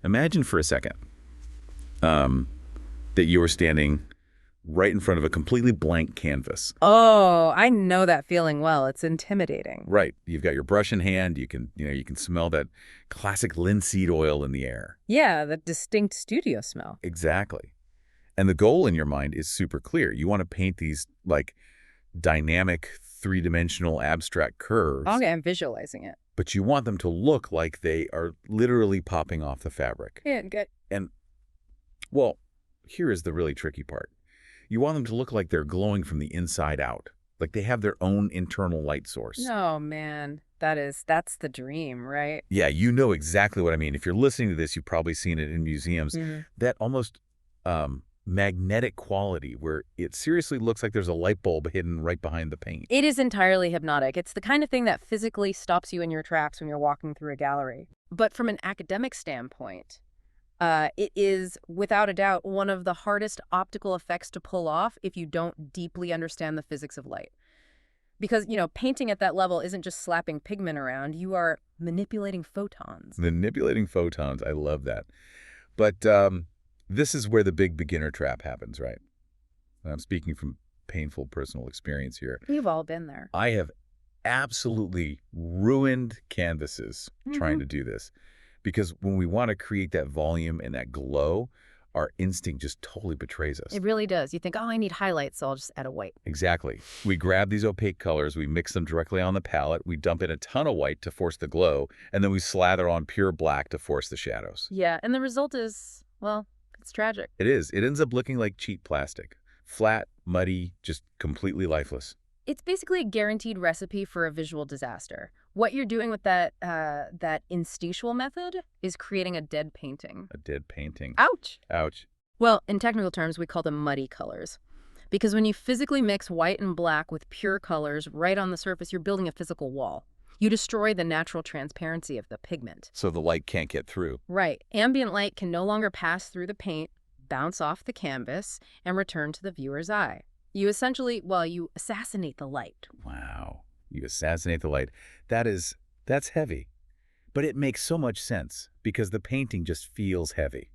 Imagine for a second that you were standing right in front of a completely blank canvas. Oh, I know that feeling well. It's intimidating. Right. You've got your brush in hand. You can smell that classic linseed oil in the air. Yeah, the distinct studio smell. Exactly. And the goal in your mind is super clear. You want to paint these, like, dynamic, three-dimensional abstract curves. Okay, I'm visualizing it. But you want them to look like they are literally popping off the fabric. Yeah, good. And, well, here is the really tricky part. You want them to look like they're glowing from the inside out, like they have their own internal light source. Oh, man. That's the dream, right? Yeah, you know exactly what I mean. If you're listening to this, you've probably seen it in museums. That almost magnetic quality where it seriously looks like there's a light bulb hidden right behind the paint. It is entirely hypnotic. It's the kind of thing that physically stops you in your tracks when you're walking through a gallery. But from an academic standpoint, it is, without a doubt, one of the hardest optical effects to pull off if you don't deeply understand the physics of light. Because, painting at that level isn't just slapping pigment around. You are manipulating photons. Manipulating photons. I love that. But this is where the big beginner trap happens, right? And I'm speaking from painful personal experience here. We've all been there. I have absolutely ruined canvases trying to do this. Because when we want to create that volume and that glow, our instinct just totally betrays us. It really does. You think, oh, I need highlights, so I'll just add a white. Exactly. We grab these opaque colors, we mix them directly on the palette, we dump in a ton of white to force the glow, and then we slather on pure black to force the shadows. Yeah, and the result is, well, it's tragic. It is. It ends up looking like cheap plastic. Flat, muddy, just completely lifeless. It's basically a guaranteed recipe for a visual disaster. What you're doing with that institial method is creating a dead painting. A dead painting. Ouch! Ouch. Well, in technical terms, we call them muddy colors. Because when you physically mix white and black with pure colors right on the surface, you're building a physical wall. You destroy the natural transparency of the pigment. So the light can't get through. Right. Ambient light can no longer pass through the paint, bounce off the canvas, and return to the viewer's eye. You essentially, you assassinate the light. Wow. You assassinate the light. That's heavy. But it makes so much sense because the painting just feels heavy.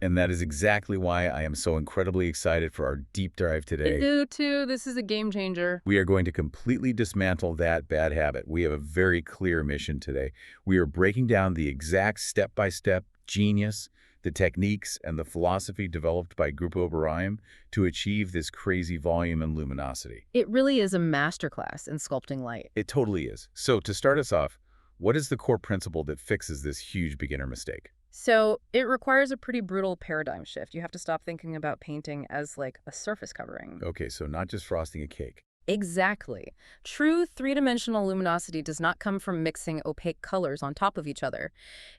And that is exactly why I am so incredibly excited for our deep dive today. I do too. This is a game changer. We are going to completely dismantle that bad habit. We have a very clear mission today. We are breaking down the exact step-by-step genius, the techniques, and the philosophy developed by GRUPO RAIIM to achieve this crazy volume and luminosity. It really is a masterclass in sculpting light. It totally is. So to start us off, what is the core principle that fixes this huge beginner mistake? So it requires a pretty brutal paradigm shift. You have to stop thinking about painting as like a surface covering. Okay, so not just frosting a cake. Exactly. True three-dimensional luminosity does not come from mixing opaque colors on top of each other.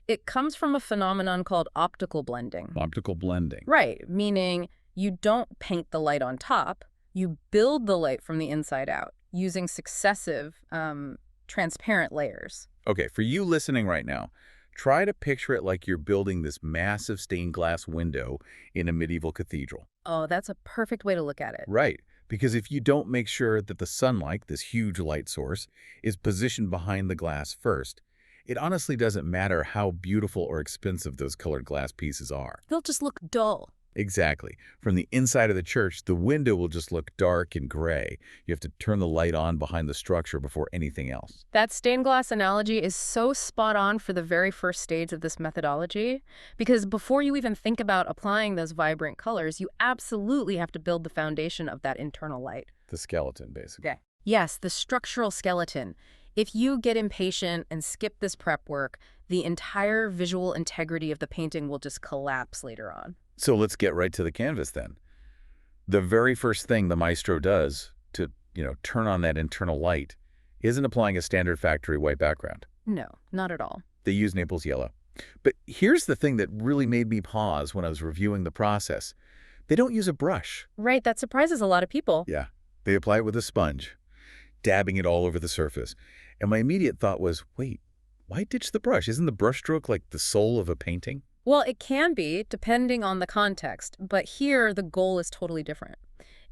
It comes from a phenomenon called optical blending. Optical blending. Right, meaning you don't paint the light on top, you build the light from the inside out using successive transparent layers. Okay, for you listening right now, try to picture it like you're building this massive stained glass window in a medieval cathedral. Oh, that's a perfect way to look at it. Right. Because if you don't make sure that the sunlight, this huge light source, is positioned behind the glass first, it honestly doesn't matter how beautiful or expensive those colored glass pieces are. They'll just look dull. Exactly. From the inside of the church, the window will just look dark and gray. You have to turn the light on behind the structure before anything else. That stained glass analogy is so spot on for the very first stage of this methodology, because before you even think about applying those vibrant colors, you absolutely have to build the foundation of that internal light. The skeleton, basically. Yeah. Yes, the structural skeleton. If you get impatient and skip this prep work, the entire visual integrity of the painting will just collapse later on. So let's get right to the canvas then. The very first thing the maestro does to, turn on that internal light isn't applying a standard factory white background. No, not at all. They use Naples Yellow. But here's the thing that really made me pause when I was reviewing the process. They don't use a brush. Right, that surprises a lot of people. Yeah, they apply it with a sponge, dabbing it all over the surface. And my immediate thought was, wait, why ditch the brush? Isn't the brushstroke like the soul of a painting? Well, it can be, depending on the context, but here the goal is totally different.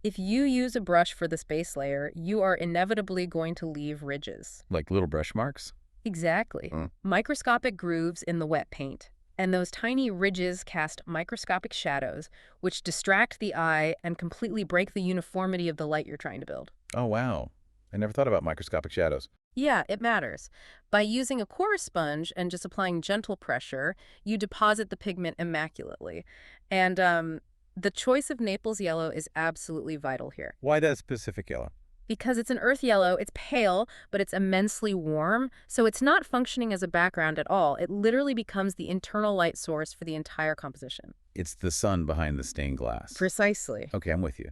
If you use a brush for this base layer, you are inevitably going to leave ridges. Like little brush marks? Exactly. Microscopic grooves in the wet paint. And those tiny ridges cast microscopic shadows, which distract the eye and completely break the uniformity of the light you're trying to build. Oh, wow. I never thought about microscopic shadows. Yeah, it matters. By using a coarse sponge and just applying gentle pressure, you deposit the pigment immaculately. And the choice of Naples yellow is absolutely vital here. Why that specific yellow? Because it's an earth yellow, it's pale, but it's immensely warm, so it's not functioning as a background at all. It literally becomes the internal light source for the entire composition. It's the sun behind the stained glass. Precisely. Okay, I'm with you.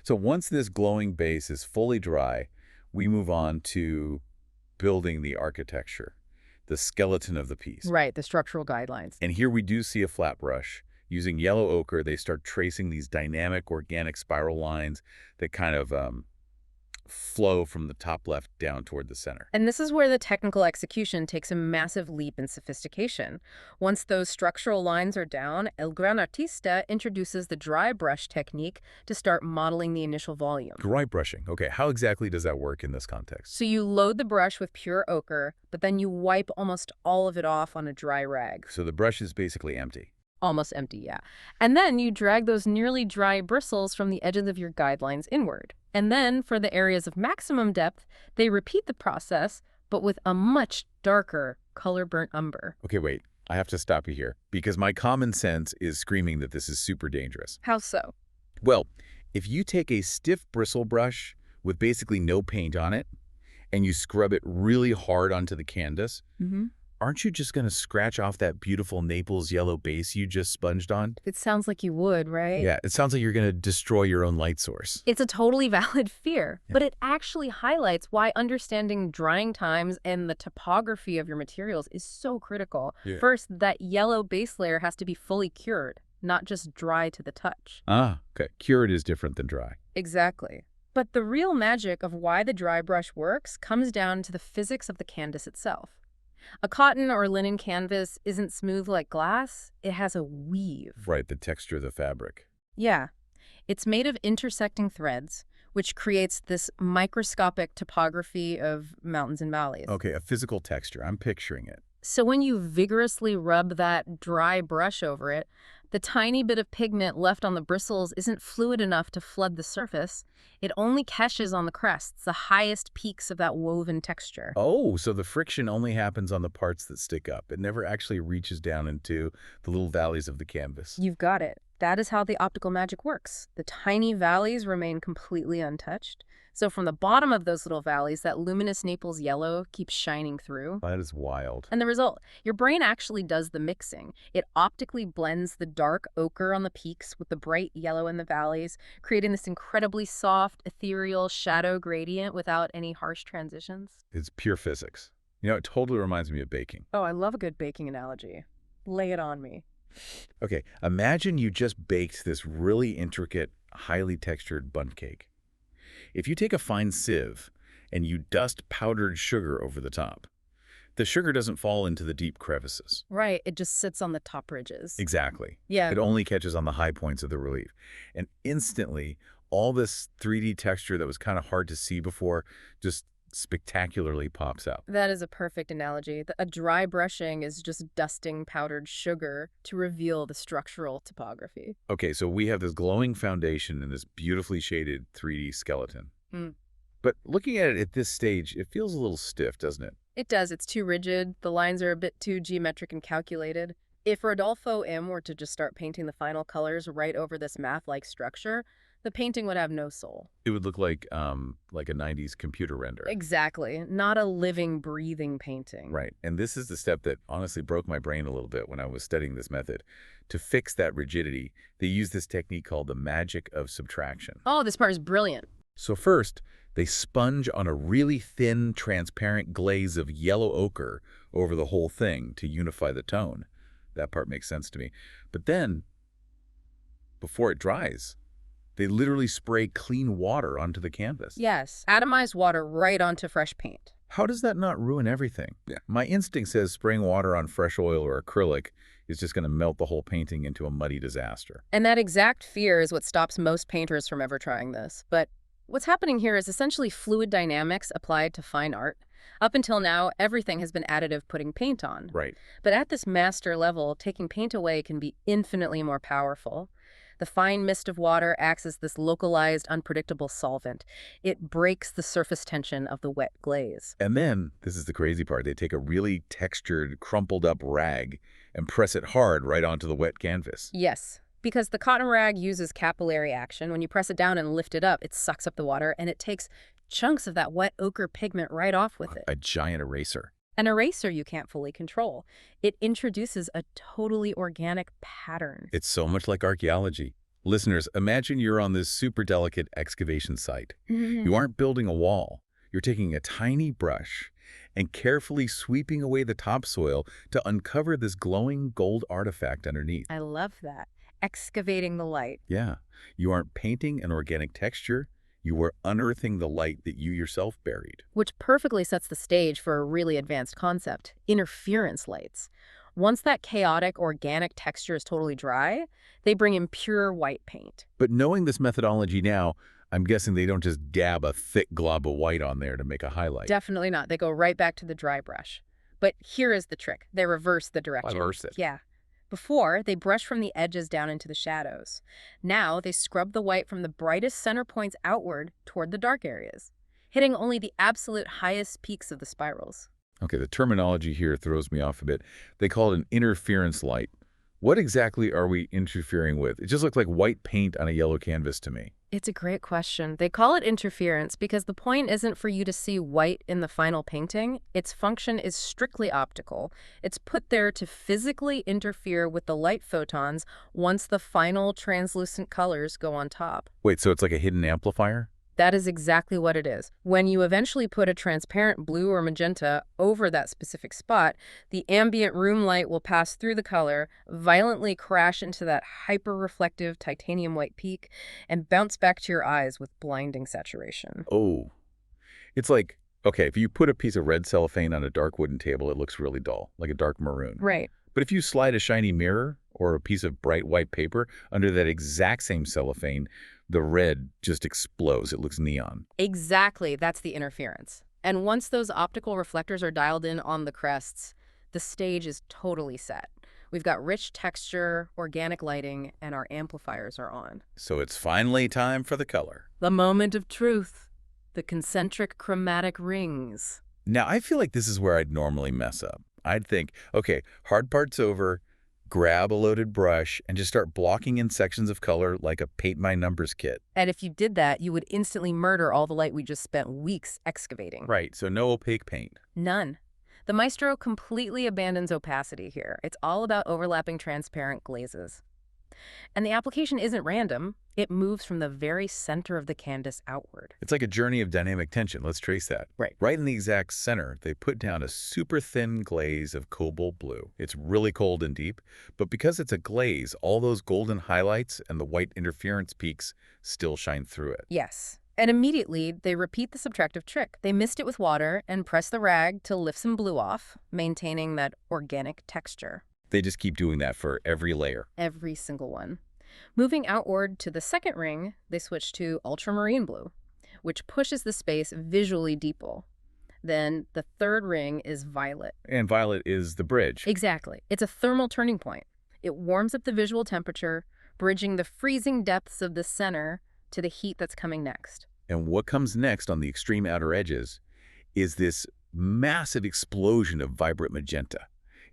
So once this glowing base is fully dry, we move on to building the architecture, the skeleton of the piece. Right, the structural guidelines. And here we do see a flat brush. Using yellow ochre, they start tracing these dynamic organic spiral lines that kind of flow from the top left down toward the center. And this is where the technical execution takes a massive leap in sophistication. Once those structural lines are down, El Gran Artista introduces the dry brush technique to start modeling the initial volume. Dry brushing. Okay, how exactly does that work in this context? So you load the brush with pure ochre, but then you wipe almost all of it off on a dry rag. So the brush is basically empty. Almost empty, yeah. And then you drag those nearly dry bristles from the edges of your guidelines inward. And then, for the areas of maximum depth, they repeat the process, but with a much darker color burnt umber. Okay, wait. I have to stop you here, because my common sense is screaming that this is super dangerous. How so? Well, if you take a stiff bristle brush with basically no paint on it, and you scrub it really hard onto the canvas, aren't you just going to scratch off that beautiful Naples yellow base you just sponged on? It sounds like you would, right? Yeah, it sounds like you're going to destroy your own light source. It's a totally valid fear, but it actually highlights why understanding drying times and the topography of your materials is so critical. Yeah. First, that yellow base layer has to be fully cured, not just dry to the touch. Ah, okay. Cured is different than dry. Exactly. But the real magic of why the dry brush works comes down to the physics of the canvas itself. A cotton or linen canvas isn't smooth like glass. It has a weave. Right, the texture of the fabric. Yeah. It's made of intersecting threads, which creates this microscopic topography of mountains and valleys. Okay, a physical texture. I'm picturing it. So when you vigorously rub that dry brush over it, the tiny bit of pigment left on the bristles isn't fluid enough to flood the surface. It only catches on the crests, the highest peaks of that woven texture. Oh, so the friction only happens on the parts that stick up. It never actually reaches down into the little valleys of the canvas. You've got it. That is how the optical magic works. The tiny valleys remain completely untouched. So from the bottom of those little valleys, that luminous Naples yellow keeps shining through. That is wild. And the result, your brain actually does the mixing. It optically blends the dark ochre on the peaks with the bright yellow in the valleys, creating this incredibly soft, ethereal shadow gradient without any harsh transitions. It's pure physics. You know, it totally reminds me of baking. Oh, I love a good baking analogy. Lay it on me. Okay, imagine you just baked this really intricate, highly textured bundt cake. If you take a fine sieve and you dust powdered sugar over the top, the sugar doesn't fall into the deep crevices. Right, it just sits on the top ridges. Exactly. Yeah. It only catches on the high points of the relief. And instantly, all this 3D texture that was kind of hard to see before just spectacularly pops out. That is a perfect analogy. A dry brushing is just dusting powdered sugar to reveal the structural topography. Okay, so we have this glowing foundation and this beautifully shaded 3D skeleton. But looking at it at this stage, it feels a little stiff, doesn't it? It does. It's too rigid. The lines are a bit too geometric and calculated. If Rodolfo M. were to just start painting the final colors right over this math-like structure, the painting would have no soul. It would look like a 90s computer render. Exactly. Not a living, breathing painting. Right. And this is the step that honestly broke my brain a little bit when I was studying this method. To fix that rigidity, they use this technique called the magic of subtraction. Oh, this part is brilliant. So first, they sponge on a really thin, transparent glaze of yellow ochre over the whole thing to unify the tone. That part makes sense to me. But then, before it dries, they literally spray clean water onto the canvas. Yes, atomized water right onto fresh paint. How does that not ruin everything? Yeah. My instinct says spraying water on fresh oil or acrylic is just going to melt the whole painting into a muddy disaster. And that exact fear is what stops most painters from ever trying this. But what's happening here is essentially fluid dynamics applied to fine art. Up until now, everything has been additive putting paint on. Right. But at this master level, taking paint away can be infinitely more powerful. The fine mist of water acts as this localized, unpredictable solvent. It breaks the surface tension of the wet glaze. And then, this is the crazy part, they take a really textured, crumpled up rag and press it hard right onto the wet canvas. Yes, because the cotton rag uses capillary action. When you press it down and lift it up, it sucks up the water, and it takes chunks of that wet ochre pigment right off with it. A giant eraser. An eraser you can't fully control. It introduces a totally organic pattern. It's so much like archaeology. Listeners, imagine you're on this super delicate excavation site. You aren't building a wall. You're taking a tiny brush and carefully sweeping away the topsoil to uncover this glowing gold artifact underneath. I love that. Excavating the light. Yeah, you aren't painting an organic texture. You are unearthing the light that you yourself buried. Which perfectly sets the stage for a really advanced concept, interference lights. Once that chaotic, organic texture is totally dry, they bring in pure white paint. But knowing this methodology now, I'm guessing they don't just dab a thick glob of white on there to make a highlight. Definitely not. They go right back to the dry brush. But here is the trick. They reverse the direction. Reverse it. Yeah. Before, they brush from the edges down into the shadows. Now, they scrub the white from the brightest center points outward toward the dark areas, hitting only the absolute highest peaks of the spirals. Okay, the terminology here throws me off a bit. They call it an interference light. What exactly are we interfering with? It just looks like white paint on a yellow canvas to me. It's a great question. They call it interference because the point isn't for you to see white in the final painting. Its function is strictly optical. It's put there to physically interfere with the light photons once the final translucent colors go on top. Wait, so it's like a hidden amplifier? That is exactly what it is. When you eventually put a transparent blue or magenta over that specific spot, the ambient room light will pass through the color, violently crash into that hyper-reflective titanium white peak, and bounce back to your eyes with blinding saturation. Oh. It's like, okay, if you put a piece of red cellophane on a dark wooden table, it looks really dull, like a dark maroon. Right. But if you slide a shiny mirror or a piece of bright white paper under that exact same cellophane, the red just explodes. It looks neon. Exactly. That's the interference. And once those optical reflectors are dialed in on the crests, the stage is totally set. We've got rich texture, organic lighting, and our amplifiers are on. So it's finally time for the color. The moment of truth. The concentric chromatic rings. Now, I feel like this is where I'd normally mess up. I'd think, okay, hard part's over, grab a loaded brush, and just start blocking in sections of color like a paint by numbers kit. And if you did that, you would instantly murder all the light we just spent weeks excavating. Right, so no opaque paint. None. The maestro completely abandons opacity here. It's all about overlapping transparent glazes. And the application isn't random. It moves from the very center of the canvas outward. It's like a journey of dynamic tension. Let's trace that. Right. Right in the exact center, they put down a super thin glaze of cobalt blue. It's really cold and deep, but because it's a glaze, all those golden highlights and the white interference peaks still shine through it. Yes. And immediately, they repeat the subtractive trick. They mist it with water and press the rag to lift some blue off, maintaining that organic texture. They just keep doing that for every layer. Every single one. Moving outward to the second ring, they switch to ultramarine blue, which pushes the space visually deeper. Then the third ring is violet. And violet is the bridge. Exactly. It's a thermal turning point. It warms up the visual temperature, bridging the freezing depths of the center to the heat that's coming next. And what comes next on the extreme outer edges is this massive explosion of vibrant magenta.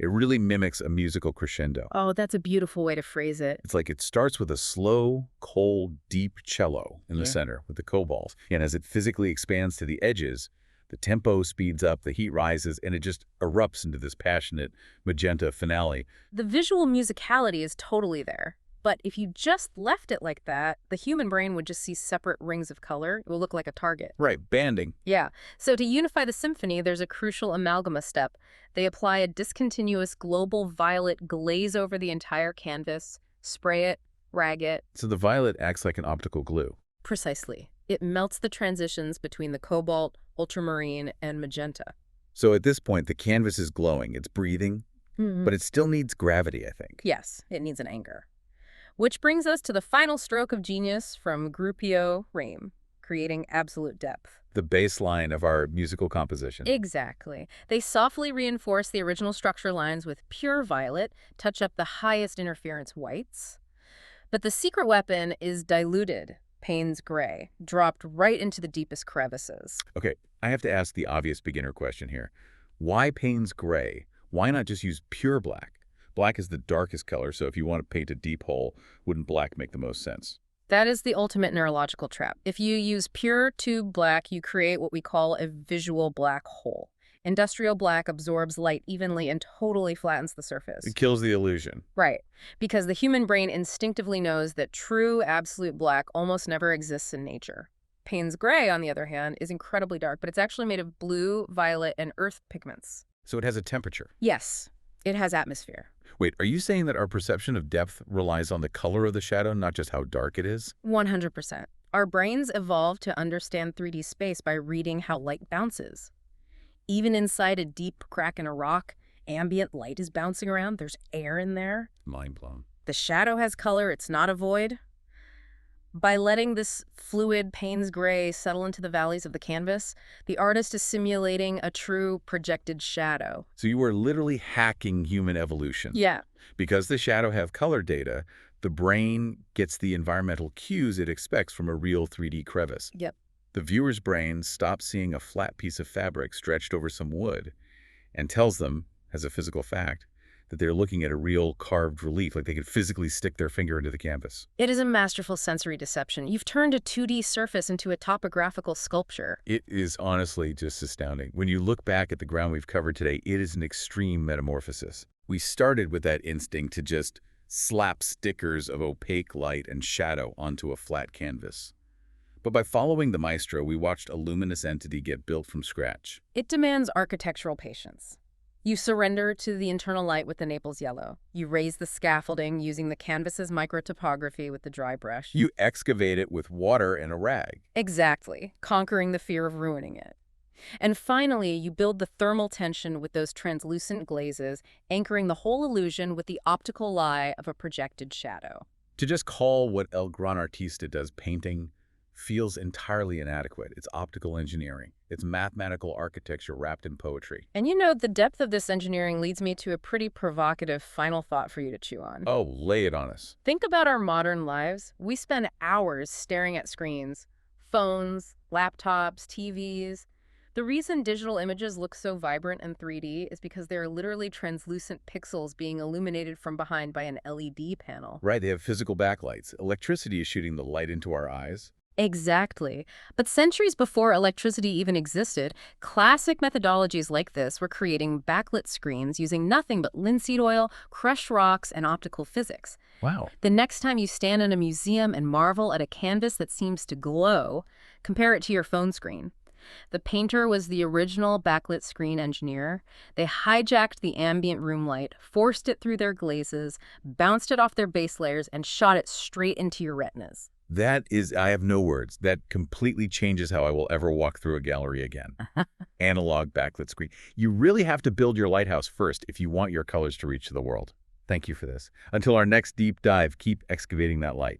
It really mimics a musical crescendo. Oh, that's a beautiful way to phrase it. It's like it starts with a slow, cold, deep cello in the center with the cobalt. And as it physically expands to the edges, the tempo speeds up, the heat rises, and it just erupts into this passionate magenta finale. The visual musicality is totally there. But if you just left it like that, the human brain would just see separate rings of color. It will look like a target. Right, banding. Yeah. So to unify the symphony, there's a crucial amalgama step. They apply a discontinuous global violet glaze over the entire canvas, spray it, rag it. So the violet acts like an optical glue. Precisely. It melts the transitions between the cobalt, ultramarine, and magenta. So at this point, the canvas is glowing. It's breathing, but it still needs gravity, I think. Yes, it needs an anchor. Which brings us to the final stroke of genius from GRUPO RAIIM, creating absolute depth. The baseline of our musical composition. Exactly. They softly reinforce the original structure lines with pure violet, touch up the highest interference whites. But the secret weapon is diluted Payne's gray, dropped right into the deepest crevices. Okay, I have to ask the obvious beginner question here. Why Payne's gray? Why not just use pure black? Black is the darkest color, so if you want to paint a deep hole, wouldn't black make the most sense? That is the ultimate neurological trap. If you use pure tube black, you create what we call a visual black hole. Industrial black absorbs light evenly and totally flattens the surface. It kills the illusion. Right, because the human brain instinctively knows that true absolute black almost never exists in nature. Payne's gray, on the other hand, is incredibly dark, but it's actually made of blue, violet, and earth pigments. So it has a temperature. Yes, it has atmosphere. Wait, are you saying that our perception of depth relies on the color of the shadow, not just how dark it is? 100%. Our brains evolved to understand 3D space by reading how light bounces. Even inside a deep crack in a rock, ambient light is bouncing around. There's air in there. Mind blown. The shadow has color. It's not a void. By letting this fluid Payne's gray settle into the valleys of the canvas, the artist is simulating a true projected shadow. So you are literally hacking human evolution. Yeah. Because the shadow have color data, the brain gets the environmental cues it expects from a real 3D crevice. Yep. The viewer's brain stops seeing a flat piece of fabric stretched over some wood and tells them, as a physical fact, that they're looking at a real carved relief, like they could physically stick their finger into the canvas. It is a masterful sensory deception. You've turned a 2D surface into a topographical sculpture. It is honestly just astounding. When you look back at the ground we've covered today, it is an extreme metamorphosis. We started with that instinct to just slap stickers of opaque light and shadow onto a flat canvas. But by following the maestro, we watched a luminous entity get built from scratch. It demands architectural patience. You surrender to the internal light with the Naples Yellow. You raise the scaffolding using the canvas's microtopography with the dry brush. You excavate it with water and a rag. Exactly, conquering the fear of ruining it. And finally, you build the thermal tension with those translucent glazes, anchoring the whole illusion with the optical lie of a projected shadow. To just call what El Gran Artista does painting feels entirely inadequate. It's optical engineering. It's mathematical architecture wrapped in poetry. And you know, the depth of this engineering leads me to a pretty provocative final thought for you to chew on. Oh, lay it on us. Think about our modern lives. We spend hours staring at screens, phones, laptops, TVs. The reason digital images look so vibrant and 3D is because they're literally translucent pixels being illuminated from behind by an LED panel. Right, they have physical backlights. Electricity is shooting the light into our eyes. Exactly. But centuries before electricity even existed, classic methodologies like this were creating backlit screens using nothing but linseed oil, crushed rocks, and optical physics. Wow. The next time you stand in a museum and marvel at a canvas that seems to glow, compare it to your phone screen. The painter was the original backlit screen engineer. They hijacked the ambient room light, forced it through their glazes, bounced it off their base layers, and shot it straight into your retinas. That is, I have no words. That completely changes how I will ever walk through a gallery again. Analog backlit screen. You really have to build your lighthouse first if you want your colors to reach the world. Thank you for this. Until our next deep dive, keep excavating that light.